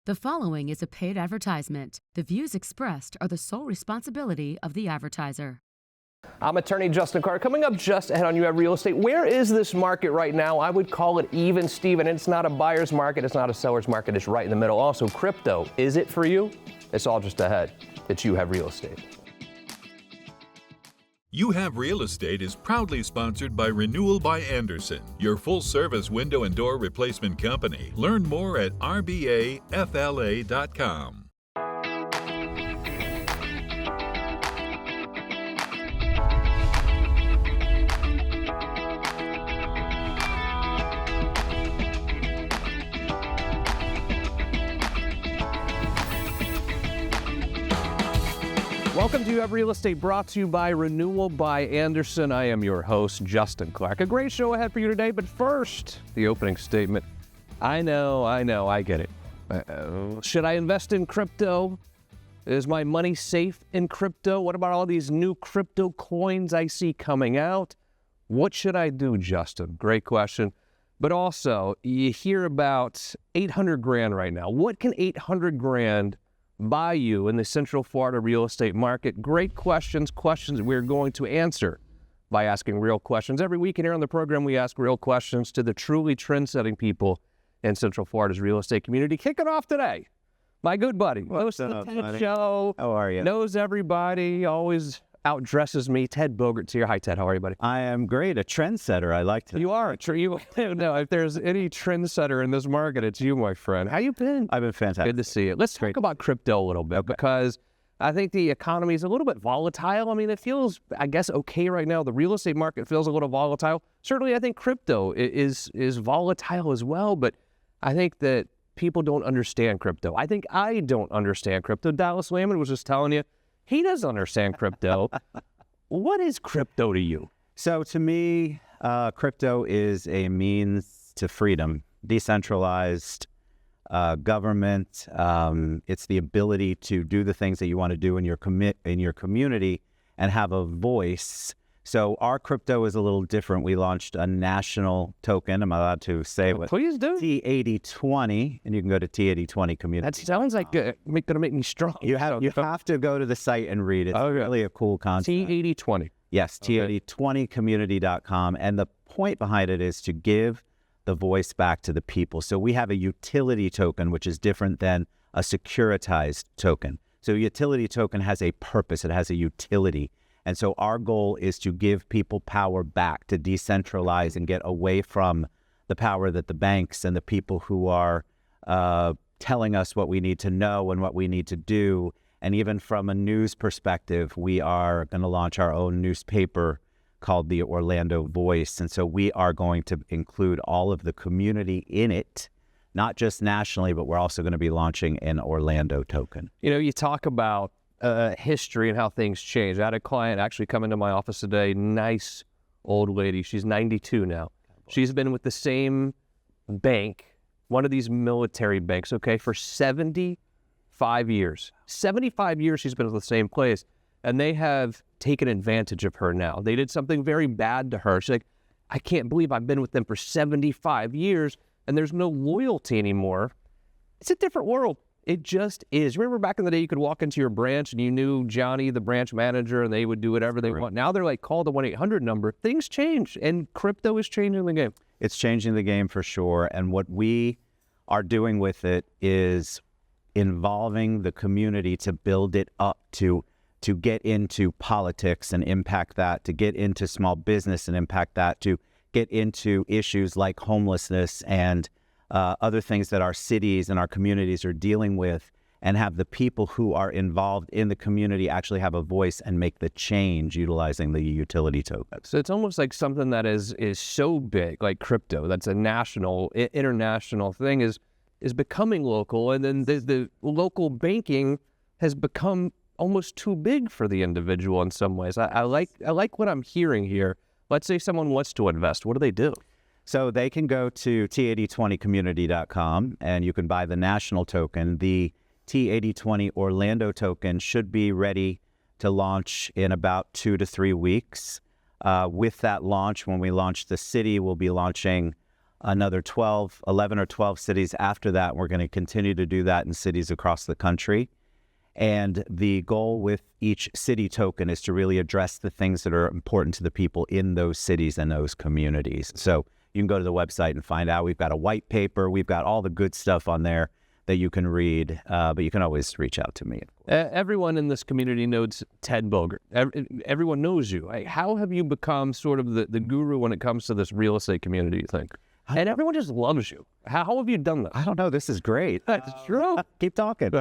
The following is a paid advertisement. The views expressed are the sole responsibility of the advertiser. I'm attorney Justin Clark. Coming up just ahead on You Have Real Estate, where is this market right now? I would call it even, Steven. It's not a buyer's market. It's not a seller's market. It's right in the middle. Also, crypto, is it for you? It's all just ahead. It's You Have Real Estate. You Have Real Estate is proudly sponsored by Renewal by Andersen, your full-service window and door replacement company. Learn more at rbafla.com. Welcome to You Have Real Estate, brought to you by Renewal by Andersen. I am your host, Justin Clark. A great show ahead for you today, but first, the opening statement. I know, I get it. Should I invest in crypto? Is my money safe in crypto? What about all these new crypto coins I see coming out? What should I do, Justin? Great question. But also, you hear about 800 grand right now. What can 800 grand buy you in the Central Florida real estate market? Great questions we're going to answer by asking real questions. Every week here on the program, we ask real questions to the truly trend-setting people in Central Florida's real estate community. Kicking off today, my good buddy, host of the TED Show. How are you? Knows everybody, always outdresses me. Ted Bogert's here. Hi, Ted. How are you, buddy? I am great. A trendsetter. I like to. You are. No, if there's any trendsetter in this market, it's you, my friend. How you been? I've been fantastic. Good to see you. Let's talk about crypto a little bit, because I think the economy is a little bit volatile. I mean, it feels, I guess, okay right now. The real estate market feels a little volatile. Certainly, I think crypto is volatile as well, but I think that people don't understand crypto. I think I don't understand crypto. Elisha Lehman was just telling you, he doesn't understand crypto. What is crypto to you? So to me, crypto is a means to freedom, decentralized government. It's the ability to do the things that you want to do in your community and have a voice. So our crypto is a little different. We launched a national token. I'm allowed to say what? Please do. T8020, and you can go to T8020 community. That sounds like going to make me strong. You have to go to the site and read it. It's really a cool concept. T8020. Yes, T8020community.com. And the point behind it is to give the voice back to the people. So we have a utility token, which is different than a securitized token. So a utility token has a purpose. It has a utility. And so our goal is to give people power back, to decentralize and get away from the power that the banks and the people who are telling us what we need to know and what we need to do. And even from a news perspective, we are going to launch our own newspaper called the Orlando Voice. And so we are going to include all of the community in it, not just nationally, but we're also going to be launching an Orlando token. You know, you talk about history and how things change. I had a client actually come into my office today, nice old lady. She's 92 now. She's been with the same bank, one of these military banks, okay, for 75 years. 75 years she's been with the same place, and they have taken advantage of her now. They did something very bad to her. She's like, I can't believe I've been with them for 75 years, and there's no loyalty anymore. It's a different world. It just is. Remember back in the day, you could walk into your branch and you knew Johnny, the branch manager, and they would do whatever they want. Now they're like, call the 1-800 number. Things change, and crypto is changing the game. It's changing the game for sure. And what we are doing with it is involving the community to build it up, to get into politics and impact that, to get into small business and impact that, to get into issues like homelessness and other things that our cities and our communities are dealing with, and have the people who are involved in the community actually have a voice and make the change utilizing the utility token. So it's almost like something that is so big, like crypto, that's a national, international thing, is becoming local, and then the local banking has become almost too big for the individual in some ways. I like what I'm hearing here. Let's say someone wants to invest. What do they do? So they can go to T8020community.com and you can buy the national token. The T8020 Orlando token should be ready to launch in about 2 to 3 weeks. With that launch, when we launch the city, we'll be launching another 11 or 12 cities after that. We're going to continue to do that in cities across the country. And the goal with each city token is to really address the things that are important to the people in those cities and those communities. So you can go to the website and find out. We've got a white paper. We've got all the good stuff on there that you can read, but you can always reach out to me. Everyone in this community knows Ted Bogert. Everyone knows you. How have you become sort of the guru when it comes to this real estate community, you think? And everyone just loves you. How have you done this? I don't know. This is great. That's true. Keep talking.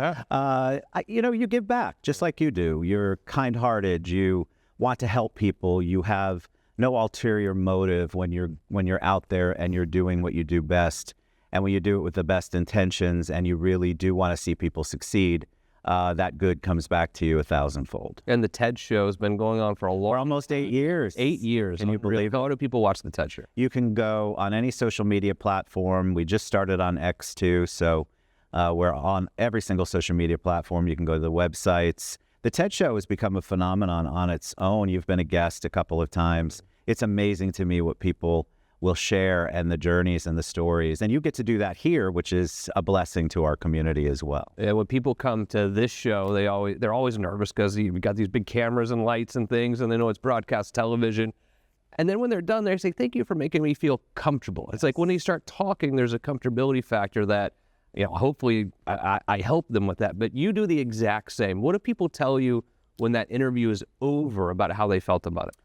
You give back just like you do. You're kind-hearted. You want to help people. You have no ulterior motive when you're out there and you're doing what you do best. And when you do it with the best intentions and you really do want to see people succeed, that good comes back to you 1,000-fold. And the TED show has been going on for almost 8 years. 8 years. Can you believe it? How do people watch the TED show? You can go on any social media platform. We just started on X too, so we're on every single social media platform. You can go to the websites. The TED show has become a phenomenon on its own. You've been a guest a couple of times. It's amazing to me what people will share and the journeys and the stories. And you get to do that here, which is a blessing to our community as well. Yeah, when people come to this show, they're always nervous because you've got these big cameras and lights and things, and they know it's broadcast television. And then when they're done, they say, thank you for making me feel comfortable. It's like when you start talking, there's a comfortability factor that, hopefully I help them with that. But you do the exact same. What do people tell you when that interview is over about how they felt about it?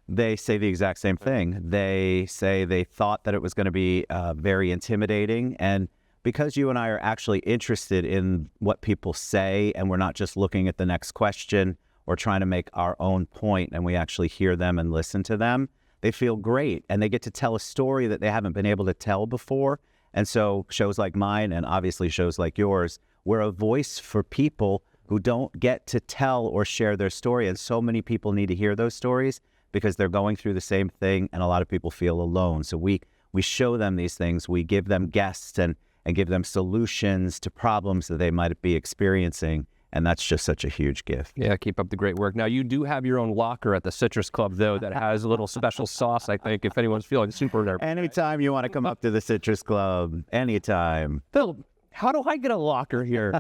They say the exact same thing. They say they thought that it was going to be very intimidating. And because you and I are actually interested in what people say, and we're not just looking at the next question or trying to make our own point, and we actually hear them and listen to them, they feel great. And they get to tell a story that they haven't been able to tell before. And so shows like mine, and obviously shows like yours, we're a voice for people who don't get to tell or share their story. And so many people need to hear those stories, because they're going through the same thing, and a lot of people feel alone. So we show them these things. We give them guests and give them solutions to problems that they might be experiencing, and that's just such a huge gift. Yeah, keep up the great work. Now, you do have your own locker at the Citrus Club, though, that has a little special sauce, I think, if anyone's feeling super nervous. Anytime you want to come up to the Citrus Club, anytime. Phil, how do I get a locker here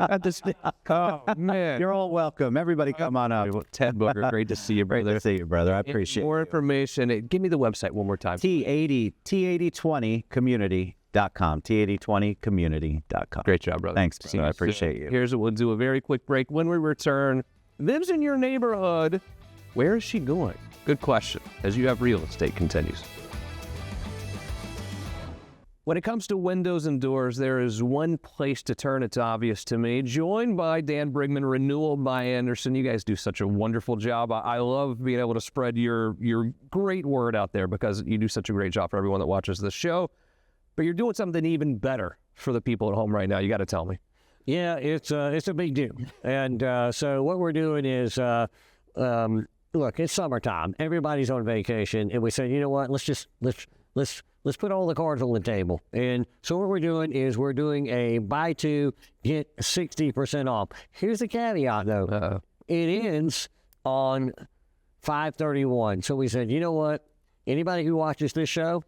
at this? Oh, man. You're all welcome. Everybody come on up. Ted Bogert, great to see you, brother. Great to see you, brother. I appreciate it. More information. Give me the website one more time. T8020community.com. T8020community.com. Great job, brother. Thanks, brother. I appreciate you. Here's what we'll do. A very quick break. When we return, lives in your neighborhood. Where is she going? Good question. As You Have Real Estate continues. When it comes to windows and doors, there is one place to turn. It's obvious to me. Joined by Dan Brigman, Renewal by Andersen. You guys do such a wonderful job. I love being able to spread your great word out there, because you do such a great job for everyone that watches this show. But you're doing something even better for the people at home right now. You got to tell me. Yeah, it's a big deal. And so what we're doing is, look, it's summertime. Everybody's on vacation, and we said, you know what? Let's put all the cards on the table. And so what we're doing is we're doing a buy two, get 60% off. Here's the caveat, though. Uh-oh. It ends on 5/31. So we said, you know what? Anybody who watches this show,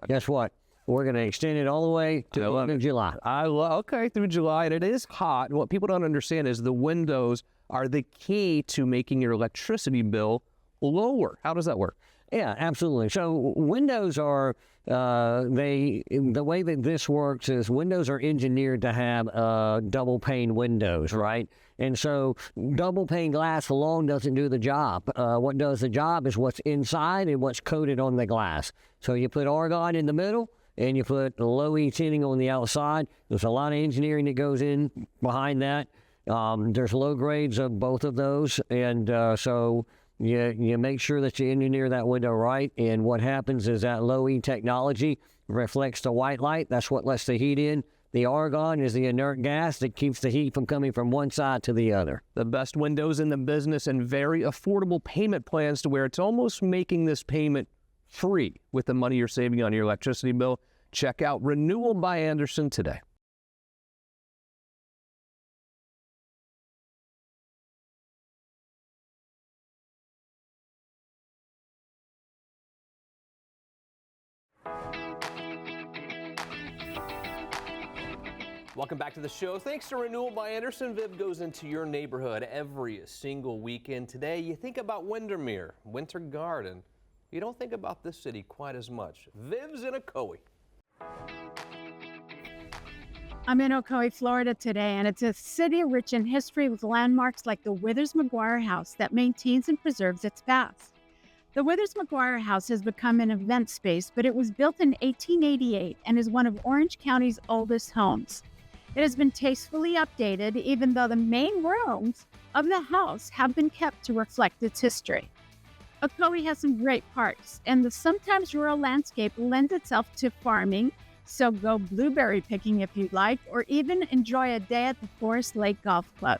guess what? We're going to extend it all the way to the end of July. Okay, through July. And it is hot. And what people don't understand is the windows are the key to making your electricity bill lower. How does that work? Yeah, absolutely. So windows are, the way that this works is windows are engineered to have double pane windows, right? And so double pane glass alone doesn't do the job. What does the job is what's inside and what's coated on the glass. So you put argon in the middle, and you put low E tinting on the outside. There's a lot of engineering that goes in behind that. There's low grades of both of those, and so you make sure that you engineer that window right. And what happens is that low E technology reflects the white light. That's what lets the heat in. The argon is the inert gas that keeps the heat from coming from one side to the other. The best windows in the business, and very affordable payment plans to where it's almost making this payment free with the money you're saving on your electricity bill. Check out Renewal by Andersen today. Welcome back to the show. Thanks to Renewal by Anderson, Viv goes into your neighborhood every single weekend. Today, you think about Windermere, Winter Garden. You don't think about this city quite as much. Viv's in Ocoee. I'm in Ocoee, Florida today, and it's a city rich in history with landmarks like the Withers-McGuire House that maintains and preserves its past. The Withers-McGuire House has become an event space, but it was built in 1888 and is one of Orange County's oldest homes. It has been tastefully updated, even though the main rooms of the house have been kept to reflect its history. Ocoee has some great parks, and the sometimes rural landscape lends itself to farming, so go blueberry picking if you'd like, or even enjoy a day at the Forest Lake Golf Club.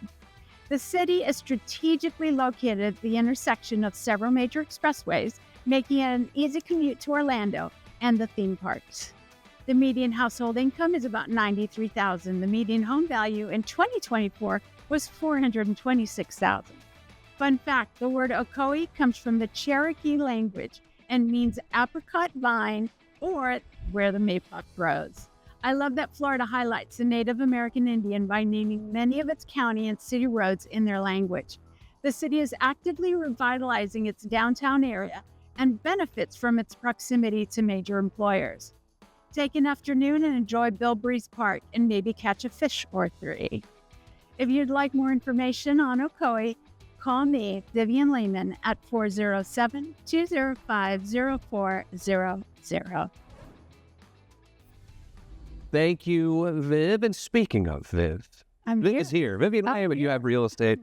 The city is strategically located at the intersection of several major expressways, making it an easy commute to Orlando and the theme parks. The median household income is about $93,000. The median home value in 2024 was $426,000. Fun fact, the word Ocoee comes from the Cherokee language and means apricot vine or where the maypop grows. I love that Florida highlights the Native American Indian by naming many of its county and city roads in their language. The city is actively revitalizing its downtown area and benefits from its proximity to major employers. Take an afternoon and enjoy Bill Breeze Park and maybe catch a fish or three. If you'd like more information on Ocoee, call me, Vivian Lehman, at 407-205-0400. Thank you, Viv. And speaking of Viv, Viv is here. Vivian Lehman, you have real estate.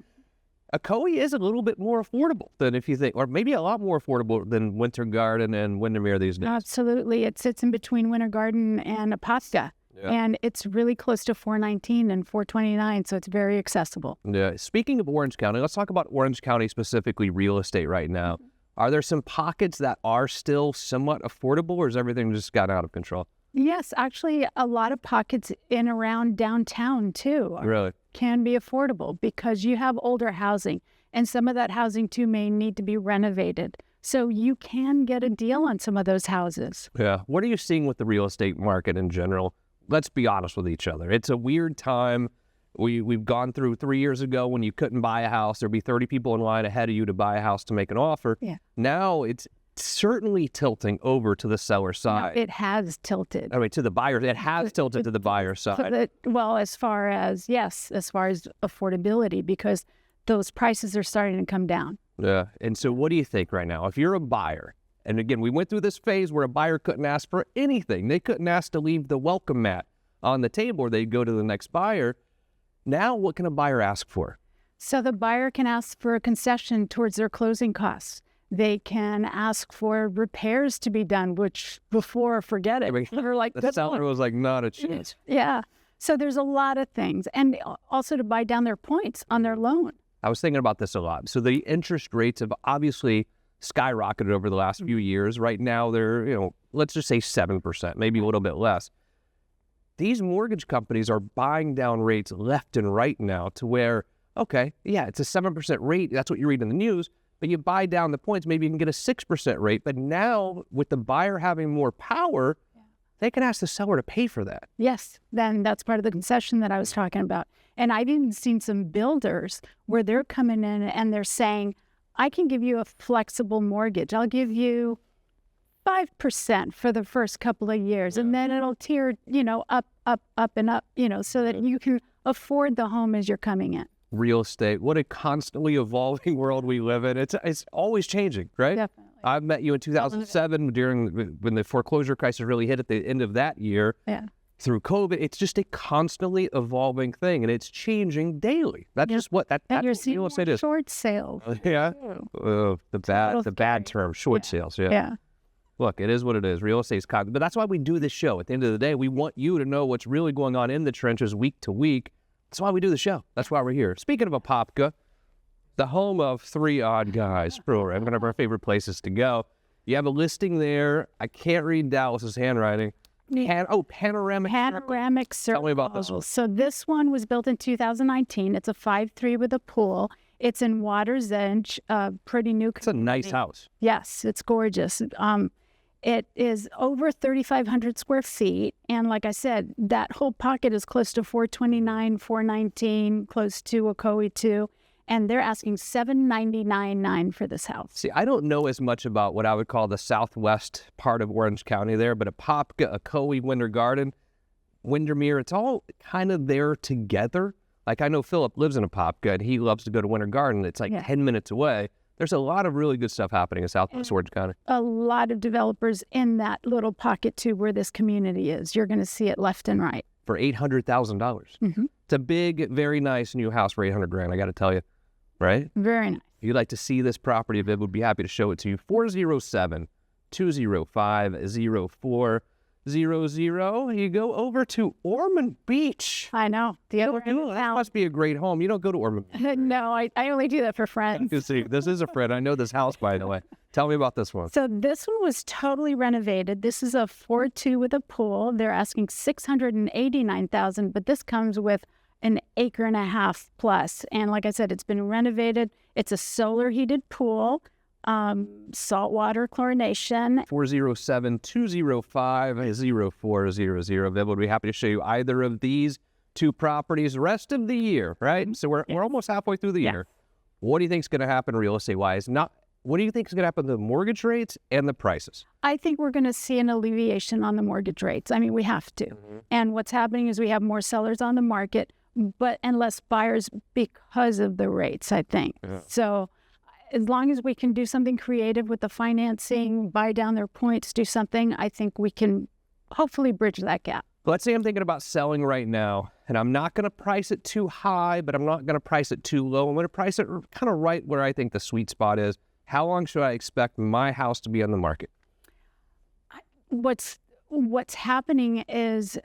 Ocoee is a little bit more affordable than if you think, or maybe a lot more affordable than Winter Garden and Windermere these days. Absolutely. It sits in between Winter Garden and Apopka. Yeah. And it's really close to $419 and $429, so it's very accessible. Yeah. Speaking of Orange County, let's talk about Orange County, specifically real estate right now. Mm-hmm. Are there some pockets that are still somewhat affordable, or has everything just gotten out of control? Yes, actually, a lot of pockets in around downtown, too, really can be affordable because you have older housing, and some of that housing, too, may need to be renovated. So you can get a deal on some of those houses. Yeah. What are you seeing with the real estate market in general? Let's be honest with each other. It's a weird time. We've gone through 3 years ago when you couldn't buy a house. There'd be 30 people in line ahead of you to buy a house to make an offer. Yeah. Now it's certainly tilting over to the seller side. No, it has tilted. I mean, to the buyer. It has tilted to the buyer side. Well, as far as affordability, because those prices are starting to come down. Yeah. And so what do you think right now? If you're a buyer, and again, we went through this phase where a buyer couldn't ask for anything. They couldn't ask to leave the welcome mat on the table or they'd go to the next buyer. Now, what can a buyer ask for? So the buyer can ask for a concession towards their closing costs. They can ask for repairs to be done, which before, forget it. I mean, they're like, the seller was like, not a chance. Yeah. So there's a lot of things. And also to buy down their points on their loan. I was thinking about this a lot. So the interest rates have obviously skyrocketed over the last few years. Right now, they're, let's just say 7%, maybe a little bit less. These mortgage companies are buying down rates left and right now to where, okay, yeah, it's a 7% rate. That's what you read in the news. But you buy down the points, maybe you can get a 6% rate. But now, with the buyer having more power, they can ask the seller to pay for that. Yes, then that's part of the concession that I was talking about. And I've even seen some builders where they're coming in and they're saying, I can give you a flexible mortgage. I'll give you 5% for the first couple of years. And then it'll tier, up, and up, so that you can afford the home as you're coming in. Real estate, what a constantly evolving world we live in. It's always changing, right? Definitely. I met you in 2007 when the foreclosure crisis really hit at the end of that year. Yeah. Through COVID, it's just a constantly evolving thing, and it's changing daily. That's just what that's you're what seeing real estate is. Short sales. Yeah. The bad term, short sales. Yeah. Look, it is what it is. Real estate is constant, but that's why we do this show. At the end of the day, we want you to know what's really going on in the trenches week to week. That's why we do the show. That's why we're here. Speaking of Apopka, the home of Three Odd Guys program, one of our favorite places to go. You have a listing there. I can't read Dallas's handwriting. Panoramic Circle. Tell me about this one. So this one was built in 2019. It's a 5.3 with a pool. It's in Water's Edge, pretty new. It's a nice house. Yes, it's gorgeous. It is over 3,500 square feet. And like I said, that whole pocket is close to 429, 419, close to Ocoee too. And they're asking $799.9 for this house. See, I don't know as much about what I would call the southwest part of Orange County there, but Apopka, Ocoee, Winter Garden, Windermere, it's all kind of there together. Like I know Philip lives in Apopka and he loves to go to Winter Garden. It's like 10 minutes away. There's a lot of really good stuff happening in southwest Orange County. A lot of developers in that little pocket too where this community is. You're going to see it left and right. For $800,000. Mm-hmm. It's a big, very nice new house for $800,000, I got to tell you. Right? Very nice. If you'd like to see this property, Viv would be happy to show it to you. 407-205-0400. You go over to Ormond Beach. I know. The other end of That town. must be a great home. You don't go to Ormond Beach. No, I only do that for friends. You see, this is a friend. I know this house, by the way. Tell me about this one. So this one was totally renovated. This is a 4-2 with a pool. They're asking $689,000, but this comes with an acre and a half plus. And like I said, it's been renovated. It's a solar heated pool, saltwater chlorination. 407-205-0400. Viv would be happy to show you either of these two properties the rest of the year, right? So we're almost halfway through the year. What do you think is going to happen real estate-wise? What do you think is going to happen to the mortgage rates and the prices? I think we're going to see an alleviation on the mortgage rates. I mean, we have to. Mm-hmm. And what's happening is we have more sellers on the market, and less buyers because of the rates, I think. Yeah. So as long as we can do something creative with the financing, buy down their points, do something, I think we can hopefully bridge that gap. Let's say I'm thinking about selling right now, and I'm not going to price it too high, but I'm not going to price it too low. I'm going to price it kind of right where I think the sweet spot is. How long should I expect my house to be on the market? What's happening is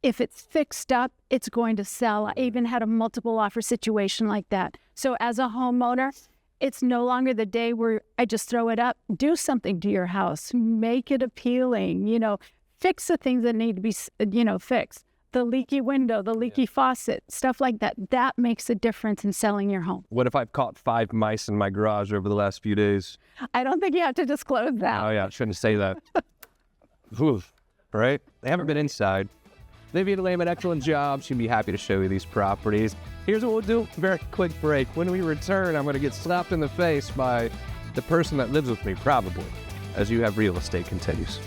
if it's fixed up, it's going to sell. I even had a multiple offer situation like that. So as a homeowner, it's no longer the day where I just throw it up. Do something to your house. Make it appealing. Fix the things that need to be, fixed. The leaky window, the leaky faucet, stuff like that. That makes a difference in selling your home. What if I've caught 5 mice in my garage over the last few days? I don't think you have to disclose that. Oh, yeah, I shouldn't say that. Oof, right? They haven't been inside. Vivian Lehman, excellent job. She'd be happy to show you these properties. Here's what we'll do. Very quick break. When we return, I'm going to get slapped in the face by the person that lives with me, probably, as You Have Real Estate continues.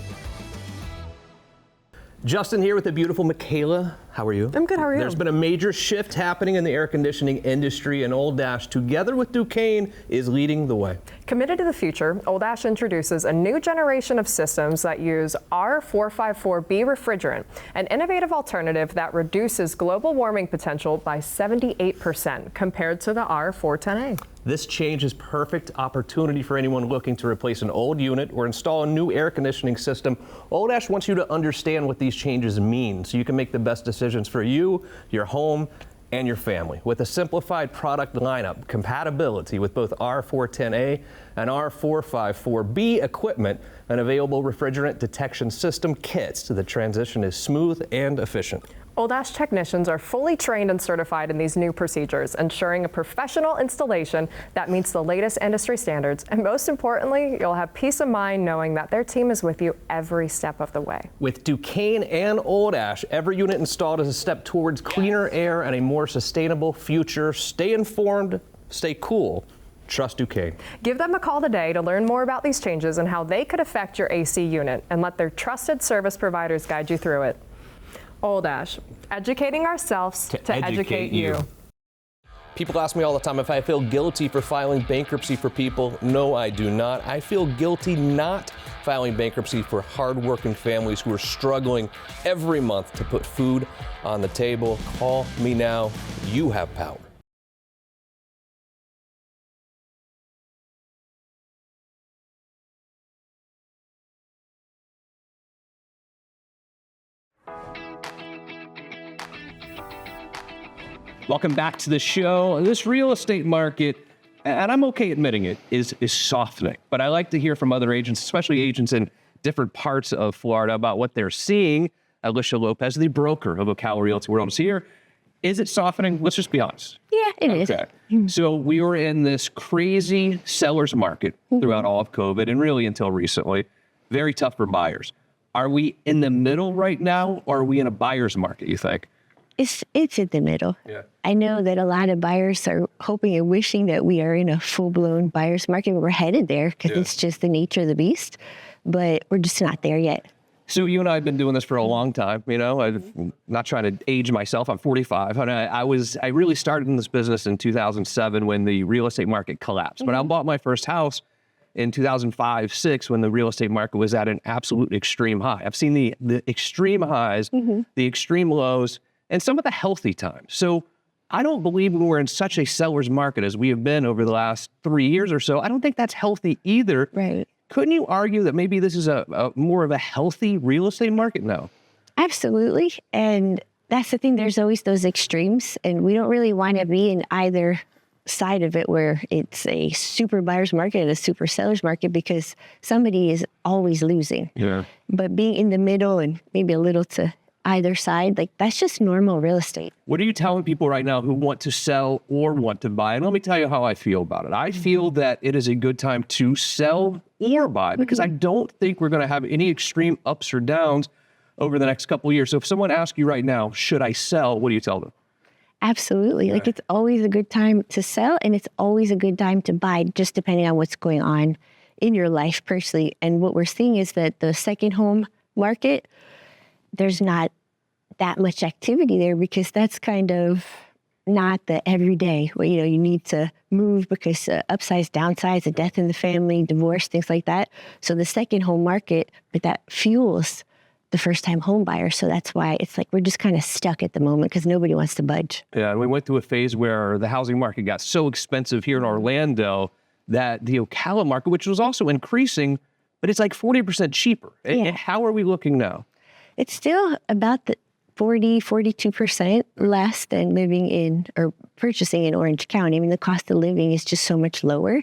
Justin here with the beautiful Michaela. How are you? I'm good, how are you? There's been a major shift happening in the air conditioning industry, and Old Ash, together with Duquesne, is leading the way. Committed to the future, Old Ash introduces a new generation of systems that use R454B refrigerant, an innovative alternative that reduces global warming potential by 78% compared to the R410A. This change is perfect opportunity for anyone looking to replace an old unit or install a new air conditioning system. Old Ash wants you to understand what these changes mean so you can make the best decisions for you, your home, and your family. With a simplified product lineup, compatibility with both R410A and R454B equipment, and available refrigerant detection system kits, the transition is smooth and efficient. Old Ash technicians are fully trained and certified in these new procedures, ensuring a professional installation that meets the latest industry standards. And most importantly, you'll have peace of mind knowing that their team is with you every step of the way. With Duquesne and Old Ash, every unit installed is a step towards cleaner air and a more sustainable future. Stay informed, stay cool. Trust Duquesne. Give them a call today to learn more about these changes and how they could affect your AC unit, and let their trusted service providers guide you through it. Old Ash, educating ourselves to educate you. People ask me all the time if I feel guilty for filing bankruptcy for people. No, I do not. I feel guilty not filing bankruptcy for hardworking families who are struggling every month to put food on the table. Call me now. You have power. Welcome back to the show. This real estate market, and I'm okay admitting it, is softening. But I like to hear from other agents, especially agents in different parts of Florida, about what they're seeing. Elisha Lopez, the broker of Ocala Realty World, is here. Is it softening? Let's just be honest. Yeah, it is. Okay. So we were in this crazy seller's market throughout all of COVID and really until recently. very tough for buyers. Are we in the middle right now, or are we in a buyer's market, you think? It's in the middle. Yeah. I know that a lot of buyers are hoping and wishing that we are in a full-blown buyer's market. We're headed there because it's just the nature of the beast, but we're just not there yet. So you and I have been doing this for a long time, I'm not trying to age myself. I'm 45. And I really started in this business in 2007 when the real estate market collapsed. But I bought my first house in 2005, 6 when the real estate market was at an absolute extreme high. I've seen the extreme highs, the extreme lows, and some of the healthy times. So I don't believe when we're in such a seller's market as we have been over the last 3 years or so. I don't think that's healthy either. Right. Couldn't you argue that maybe this is a more of a healthy real estate market now? Absolutely. And that's the thing. There's always those extremes, and we don't really want to be in either side of it where it's a super buyer's market and a super seller's market, because somebody is always losing. Yeah. But being in the middle and maybe a little to either side, like that's just normal real estate. What are you telling people right now who want to sell or want to buy? And let me tell you how I feel about it. I feel that it is a good time to sell or buy because I don't think we're going to have any extreme ups or downs over the next couple of years. So if someone asks you right now, should I sell? What do you tell them? Absolutely. Like it's always a good time to sell and it's always a good time to buy, just depending on what's going on in your life personally. And what we're seeing is that the second home market, there's not that much activity there because that's kind of not the everyday where, you need to move because upsize, downsize, a death in the family, divorce, things like that. So the second home market, but that fuels the first time home buyer. So that's why it's like we're just kind of stuck at the moment because nobody wants to budge. Yeah, and we went through a phase where the housing market got so expensive here in Orlando that the Ocala market, which was also increasing, but it's like 40% cheaper. Yeah. And how are we looking now? It's still about the 42% less than living in or purchasing in Orange County. I mean, the cost of living is just so much lower.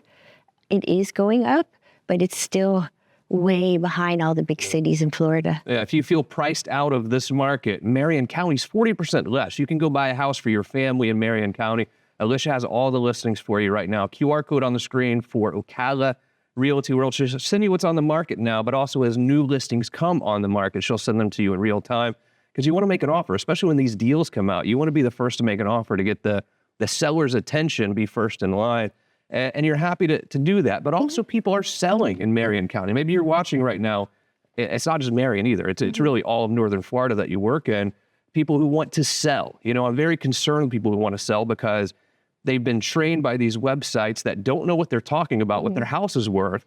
It is going up, but it's still way behind all the big cities in Florida. Yeah, if you feel priced out of this market, Marion County's 40% less. You can go buy a house for your family in Marion County. Elisha has all the listings for you right now. QR code on the screen for Ocala Realty World. She'll send you what's on the market now, but also as new listings come on the market, she'll send them to you in real time because you want to make an offer, especially when these deals come out. You want to be the first to make an offer to get the seller's attention, be first in line. And you're happy to do that. But also people are selling in Marion County. Maybe you're watching right now. It's not just Marion either. It's really all of Northern Florida that you work in. People who want to sell. I'm very concerned with people who want to sell because they've been trained by these websites that don't know what they're talking about, what their house is worth.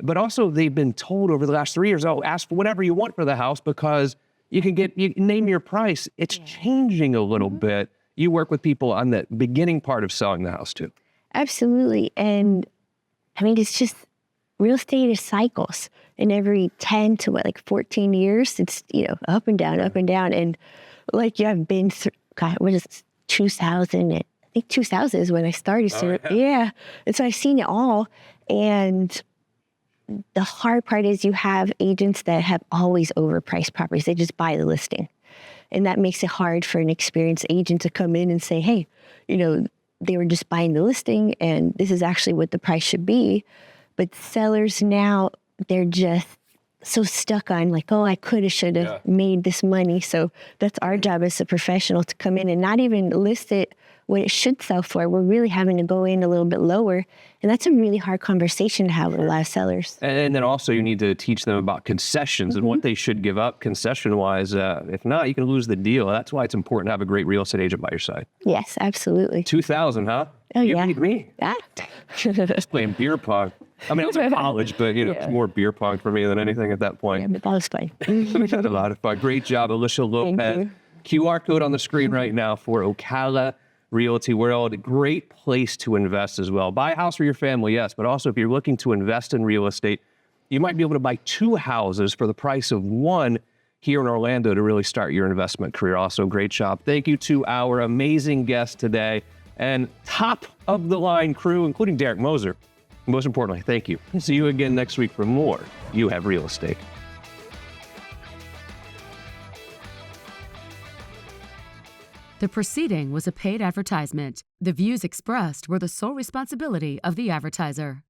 But also they've been told over the last 3 years, ask for whatever you want for the house because you can name your price. It's changing a little bit. You work with people on the beginning part of selling the house too. Absolutely. And I mean, it's just real estate is cycles. And every 10 to 14 years, it's, up and down, up and down. And I've been through, what is it, 2000? I think 2000 is when I started. So yeah. And so I've seen it all. And the hard part is you have agents that have always overpriced properties. They just buy the listing. And that makes it hard for an experienced agent to come in and say, hey, they were just buying the listing and this is actually what the price should be. But sellers now, they're just so stuck on I could have, should have made this money. So that's our job as a professional to come in and not even list it what it should sell for. We're really having to go in a little bit lower. And that's a really hard conversation to have with a lot of sellers. And then also you need to teach them about concessions and what they should give up concession-wise. If not, you can lose the deal. That's why it's important to have a great real estate agent by your side. Yes, absolutely. 2000, huh? Oh, you yeah. beat me. Yeah. Just playing beer pong. I mean, I was in college, but it's more beer pong for me than anything at that point. Yeah, but that was fun. We had a lot of fun. Great job, Elisha Lopez. QR code on the screen right now for Ocala Realty World. Great place to invest as well. Buy a house for your family, yes, but also if you're looking to invest in real estate, you might be able to buy 2 houses for the price of 1 here in Orlando to really start your investment career. Also, great job. Thank you to our amazing guest today and top of the line crew, including Derek Moser. Most importantly, thank you. See you again next week for more You Have Real Estate. The proceeding was a paid advertisement. The views expressed were the sole responsibility of the advertiser.